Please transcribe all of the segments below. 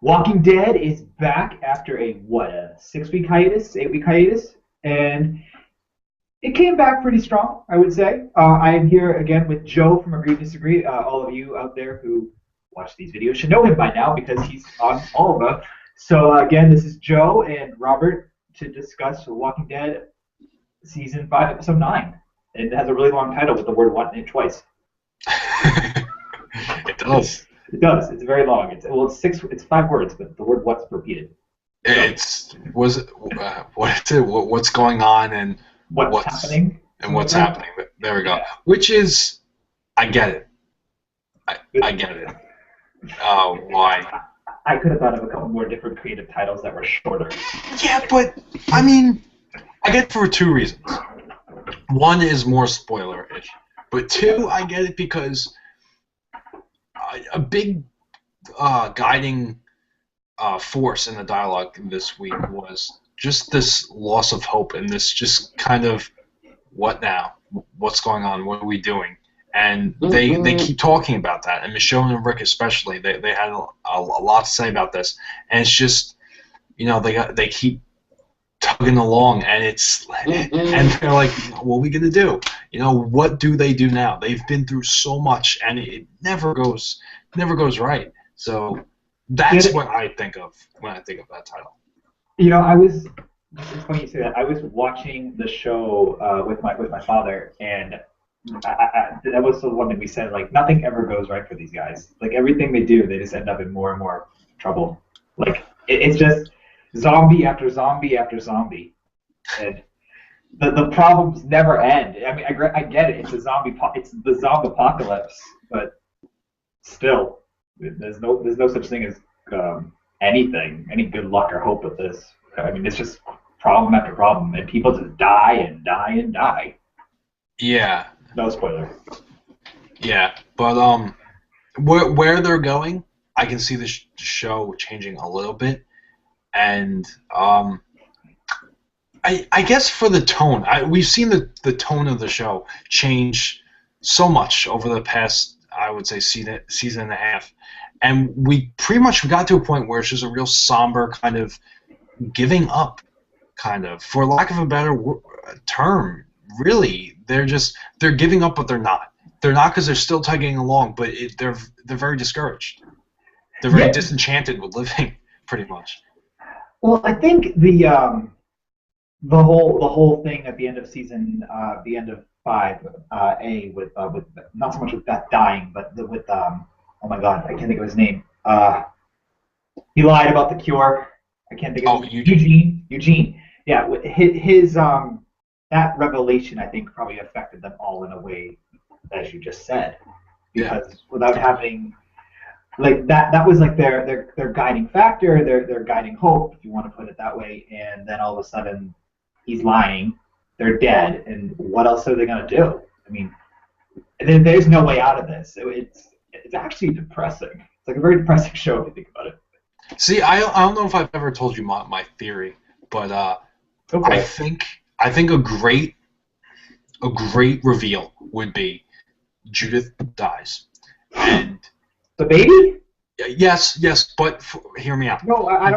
Walking Dead is back after a 6 week hiatus, 8 week hiatus, and it came back pretty strong, I would say. I am here again with Joe from Agree to Disagree. All of you out there who watch these videos should know him by now because he's on all of them. So again, this is Joe and Robert to discuss Walking Dead season 5, episode 9. It has a really long title with the word "what" in it twice. It does. It does. It's very long. It's six. It's 5 words, but the word "what's" repeated. It's what's going on and what's happening and what's happening. There we go. Yeah. Which is, I get it. I get it. Why? I could have thought of a couple more different creative titles that were shorter. Yeah, but I mean, I get it for 2 reasons. One is more spoiler-ish, but 2, I get it because a big guiding force in the dialogue this week was just this loss of hope and this just kind of, what now? What's going on? What are we doing? And they keep talking about that, and Michonne and Rick especially, they had a lot to say about this, and it's just, they keep tugging along, and and they're like, what are we gonna do? What do they do now? They've been through so much, and it never goes right. So that's what I think of when I think of that title. It's funny you say that. I was watching the show with my father, and that was the one that we said, like, nothing ever goes right for these guys. Like, everything they do, they just end up in more and more trouble. Like, it's just zombie after zombie after zombie, and the problems never end. I mean, I get it. It's the zombie apocalypse, but still, there's no such thing as any good luck or hope with this. I mean, it's just problem after problem, and people just die and die and die. Yeah. No spoiler. Yeah, but where they're going, I can see the show changing a little bit. And I guess for the tone, we've seen the tone of the show change so much over the past, I would say, season and a half. And we pretty much got to a point where it's just a real somber kind of giving up, kind of, for lack of a better term. Really, they're giving up, but they're not. They're not because they're still tugging along, but they're very discouraged. They're very disenchanted with living, pretty much. Well, I think the whole thing at the end of the end of 5, with not so much with Beth dying, but with oh my God, I can't think of his name. He lied about the cure. I can't think of Eugene. Yeah, his that revelation, I think, probably affected them all in a way, as you just said, because without having, like, that was like their guiding factor, their guiding hope, if you want to put it that way, and then all of a sudden he's lying, they're dead, and what else are they going to do? I mean, there's no way out of this. It's actually depressing. It's like a very depressing show if you think about it. See, I don't know if I've ever told you my theory, but okay. I think a great reveal would be Judith dies, and the baby. Yes, but hear me out. No, I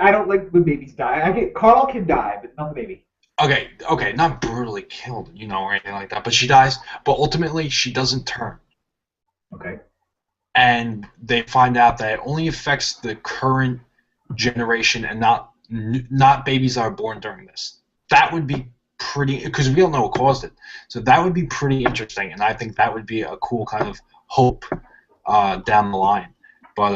don't like when babies die. I get Carl can die, but not the baby. Okay, not brutally killed, or anything like that. But she dies. But ultimately, she doesn't turn. Okay. And they find out that it only affects the current generation and not babies that are born during this. That would be pretty, because we don't know what caused it. So that would be pretty interesting, and I think that would be a cool kind of hope down the line. But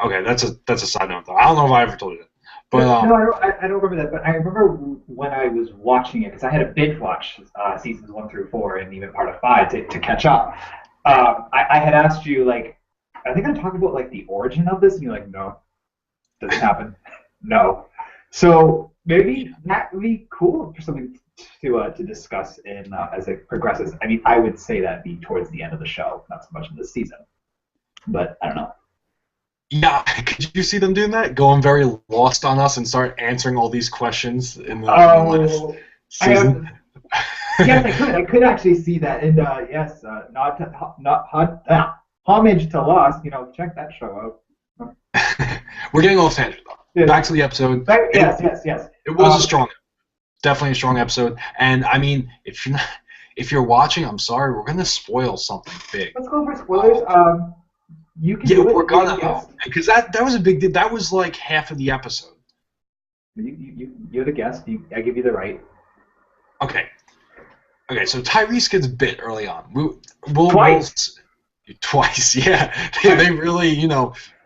okay, that's a side note though. I don't know if I ever told you that. But no, I don't remember that. But I remember when I was watching it, because I had to binge watch seasons 1 through 4 and even part of 5 to catch up. I had asked you, like, I think I'm talking about, like, the origin of this, and you're like, no, doesn't happen. No. So maybe that would be cool for something to discuss as it progresses. I mean, I would say that'd be towards the end of the show, not so much in this season. But I don't know. Yeah, could you see them doing that? Going very lost on us and start answering all these questions in the last season? Yes, I could. I could actually see that. And yes, homage to Lost. Check that show out. we're getting off tangent though. Yeah. Back to the episode. Right, yes. It was definitely a strong episode. And I mean, if you're watching, I'm sorry, we're gonna spoil something big. Let's go for spoilers. You can. Yeah, do it. we're gonna, Yes. because that was a big deal. That was like half of the episode. You're the guest. I give you the right. Okay, so Tyrese gets bit early on. Twice, yeah. They really,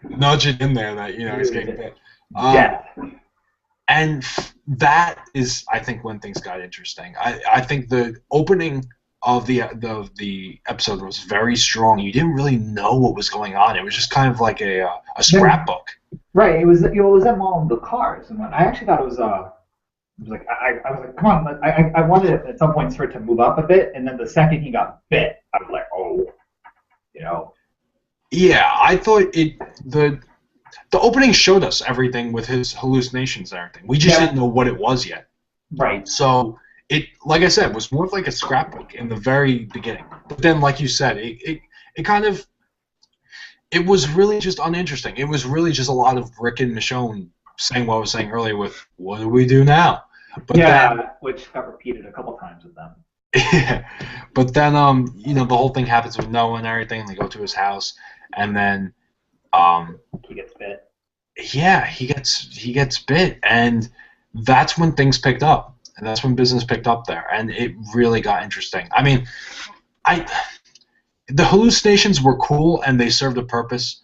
nudge it in there that, he's getting bit. Yeah. And that is, I think, when things got interesting. I think the opening of the episode was very strong. You didn't really know what was going on. It was just kind of like a scrapbook. Right. It was them all in the cars, and I actually thought it was I was like, come on. I wanted it at some points for it to move up a bit, and then the second he got bit, I was like, oh. Yeah, I thought the opening showed us everything with his hallucinations and everything. We just didn't know what it was yet. Right. So it, like I said, was more of like a scrapbook in the very beginning. But then, like you said, it was really just uninteresting. It was really just a lot of Rick and Michonne saying what I was saying earlier with, what do we do now? But which got repeated a couple times with them. Yeah, but then the whole thing happens with Noah and everything. They go to his house, and then he gets bit. Yeah, he gets bit, and that's when things picked up, and that's when business picked up there, and it really got interesting. I mean, the hallucinations were cool, and they served a purpose.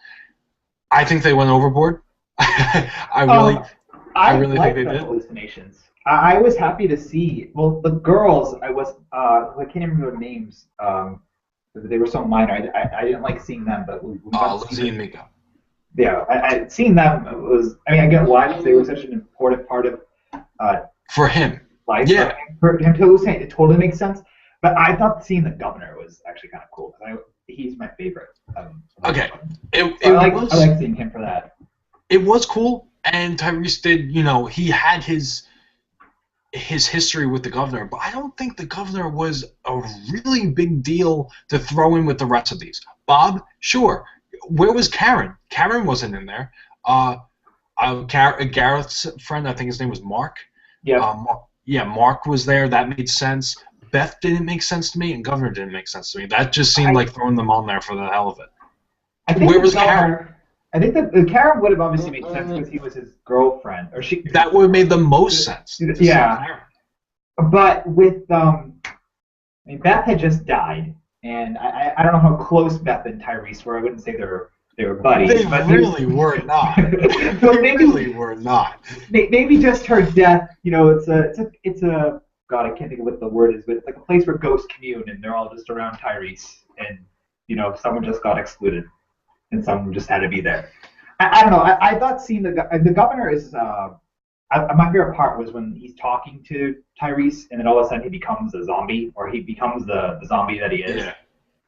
I think they went overboard. I really think they did. Hallucinations. I was happy to see. Well, the girls, I can't remember their names. They were so minor. I didn't like seeing them, but Lizzie and Mika. Yeah, I seeing them was. I mean, I get why, because they were such an important part of for him. Life. Yeah. For him to hallucinate, it totally makes sense. But I thought seeing the governor was actually kind of cool because he's my favorite. Okay. I like seeing him for that. It was cool, and Tyrese did. He had his history with the governor, but I don't think the governor was a really big deal to throw in with the rest of these. Bob, sure. Where was Karen? Karen wasn't in there. Gareth's friend, I think his name was Mark. Yeah. Mark was there. That made sense. Beth didn't make sense to me, and Governor didn't make sense to me. That just seemed like throwing them on there for the hell of it. Where was Karen? I think that Karen would have obviously made sense because he was his girlfriend, or she. That would have made the most sense. Yeah. But with Beth had just died, and I don't know how close Beth and Tyrese were. I wouldn't say they were buddies. They really were not. They were not. Maybe just her death. It's a God. I can't think of what the word is, but it's like a place where ghosts commune, and they're all just around Tyrese, and someone just got excluded, and someone just had to be there. I don't know. I thought seeing the governor is. My favorite part was when he's talking to Tyrese, and then all of a sudden he becomes a zombie, or he becomes the zombie that he is. Yeah.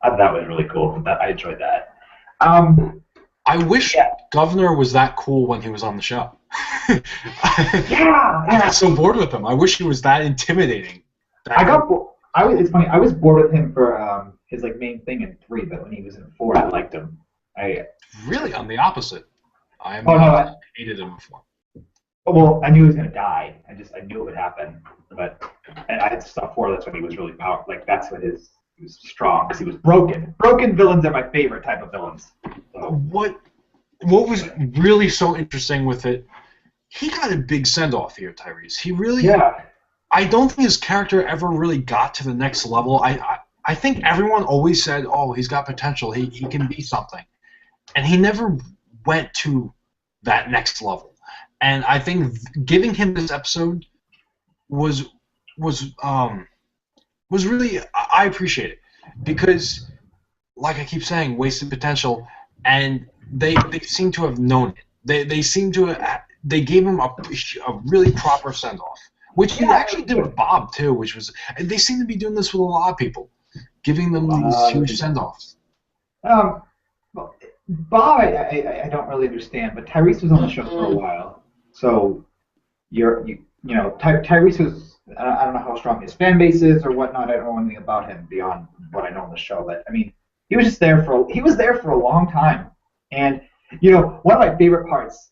I thought that was really cool. I enjoyed that. I wish Governor was that cool when he was on the show. I got so bored with him. I wish he was that intimidating. It's funny. I was bored with him for his main thing in 3, but when he was in 4, I liked him. Really, I'm the opposite. I hated him before. Well, I knew he was gonna die. I knew it would happen. But I saw 4. That's when he was really powerful. That's when he was strong, because he was broken. Broken villains are my favorite type of villains. So. What was really so interesting with it? He got a big send off here, Tyrese. He really. Yeah. I don't think his character ever really got to the next level. I think everyone always said, "Oh, he's got potential. He can be something," and he never went to that next level. And I think giving him this episode was really, I appreciate it, because, like I keep saying, wasted potential, and they seem to have known it. They seem to they gave him a really proper send off, which he actually did with Bob too, which was, they seem to be doing this with a lot of people, giving them these huge send offs. Well, Bob, I don't really understand, but Tyrese was on the show for a while. So, Tyrese was, I don't know how strong his fan base is or whatnot. I don't know anything about him beyond what I know on the show. But, I mean, he was there for a long time. And You know, one of my favorite parts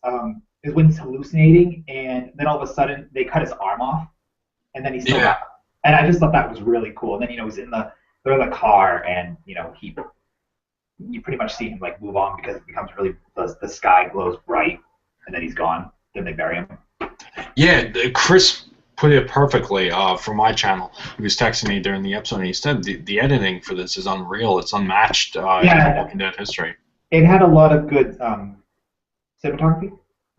is when he's hallucinating, and then all of a sudden they cut his arm off, and then he's still Yeah. alive. And I just thought that was really cool. And then he's they're in the car, and you pretty much see him like move on because it becomes really the sky glows bright, and then he's gone. Then they bury him. Yeah, Chris put it perfectly from my channel. He was texting me during the episode, and he said the editing for this is unreal. It's unmatched in Walking Dead history. It had a lot of good cinematography,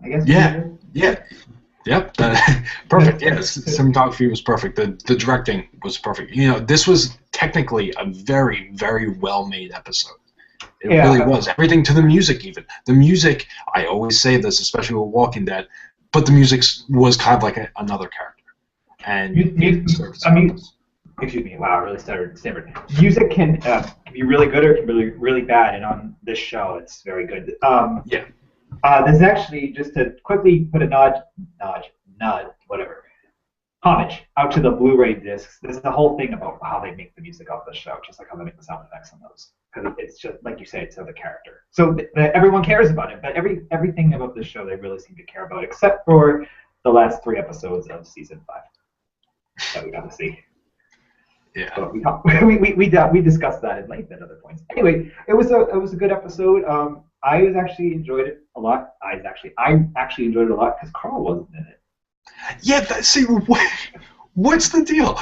I guess. Yeah. Yep. Perfect. Yeah, cinematography was perfect. The directing was perfect. You know, this was technically a very, very well-made episode. It really was. Everything to the music, even. The music, I always say this, especially with Walking Dead, but the music was kind of like another character. And excuse me, wow, I really stammered. Music can be really good or it can be really, really bad, and on this show, it's very good. This is actually, just to quickly put a nod, homage out to the Blu-ray discs. There's the whole thing about how they make the music of the show, just like how they make the sound effects on those. Because it's just, like you say, it's of the character. So everyone cares about it, but everything about this show they really seem to care about, except for the last 3 episodes of season 5 that we got to see. Yeah. But we discussed that in length at other points. Anyway, it was a good episode. I actually enjoyed it a lot. I actually enjoyed it a lot because Carl wasn't in it. Yeah. What's the deal?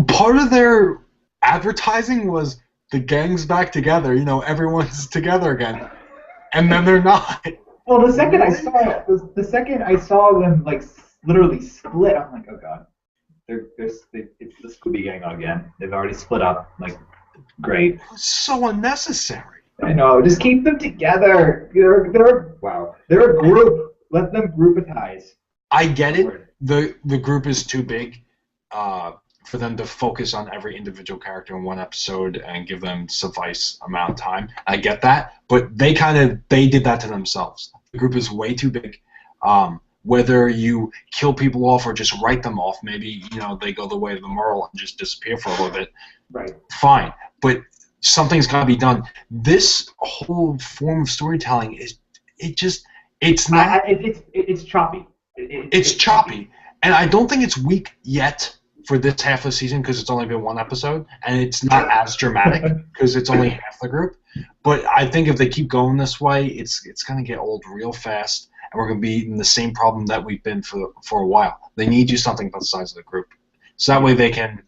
Part of their advertising was the gang's back together. You know, everyone's together again, and then they're not. Well, the second I saw them like literally split, I'm like, oh god. It's the Scooby Gang again. They've already split up. Like, great. So unnecessary. I know. Just keep them together. They're a group. Let them groupatize. I get it. The group is too big for them to focus on every individual character in one episode and give them suffice amount of time. I get that, but they did that to themselves. The group is way too big. Whether you kill people off or just write them off, maybe they go the way of the Merle and just disappear for a little bit. Right. Fine, but something's got to be done. This whole form of storytelling it's choppy. It's choppy, and I don't think it's weak yet for this half of the season because it's only been 1 episode, and it's not as dramatic because it's only half the group. But I think if they keep going this way, it's going to get old real fast. And we're going to be in the same problem that we've been for a while. They need to do something about the size of the group. So that way they can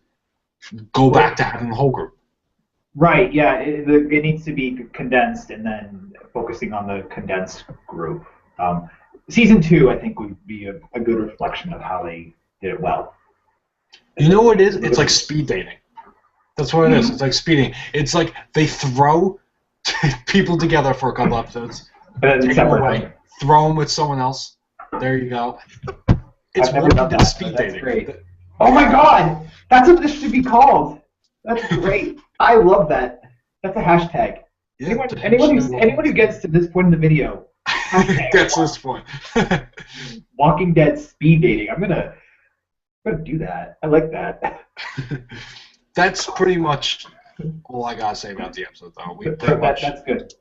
go back to having the whole group. Right, yeah. It needs to be condensed and then focusing on the condensed group. Season 2, I think, would be a good reflection of how they did it well. You know what it is? It's like speed dating. That's what it is. It's like speeding. It's like they throw people together for a couple episodes, take them away, throw them with someone else. There you go. It's Walking Dead speed dating. Great. Oh my god! That's what this should be called. That's great. I love that. That's a hashtag. Yeah, anyone who gets to this point in the video, gets to this point. Walking Dead speed dating. I'm gonna do that. I like that. That's pretty much all I gotta say about the episode, though. That's good.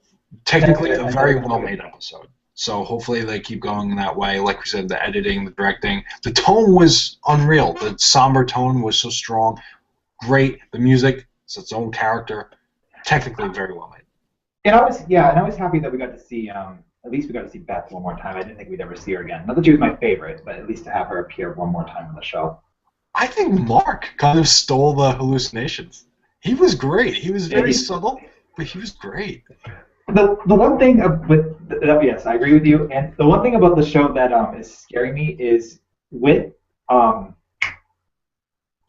Technically, a very well-made episode. So hopefully they keep going that way. Like we said, the editing, the directing, the tone was unreal. The somber tone was so strong. Great. The music, it's its own character. Technically, very well made. And I was happy that we got to see. At least we got to see Beth one more time. I didn't think we'd ever see her again. Not that she was my favorite, but at least to have her appear one more time on the show. I think Mark kind of stole the hallucinations. He was great. He was very subtle, but he was great. The one thing yes, I agree with you. And the one thing about the show that is scaring me is with oh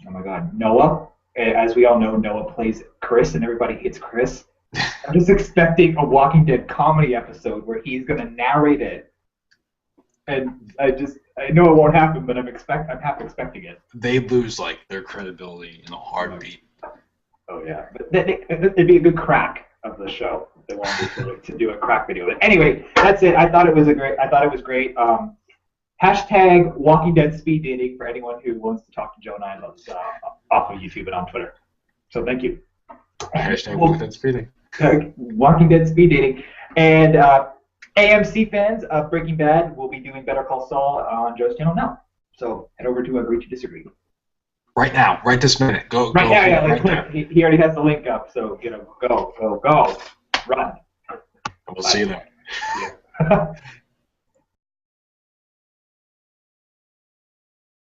my god, Noah. As we all know, Noah plays Chris, and everybody hates Chris. I'm just expecting a Walking Dead comedy episode where he's going to narrate it, and I know it won't happen, but I'm half expecting it. They lose their credibility in a heartbeat. Oh yeah, but it'd be a good crack of the show if they wanted to do a crack video. But anyway, that's it. I thought it was great. Hashtag Walking Dead speed dating for anyone who wants to talk to Joe and I about off of YouTube and on Twitter. So thank you. Hashtag Walking Dead speed dating. Walking Dead speed dating. And AMC fans of Breaking Bad will be doing Better Call Saul on Joe's channel now. So head over to Agree to Disagree. Right now, right this minute. Go. Right go, now, yeah, right like, now. he already has the link up, so go, run. We'll see you there. Yeah.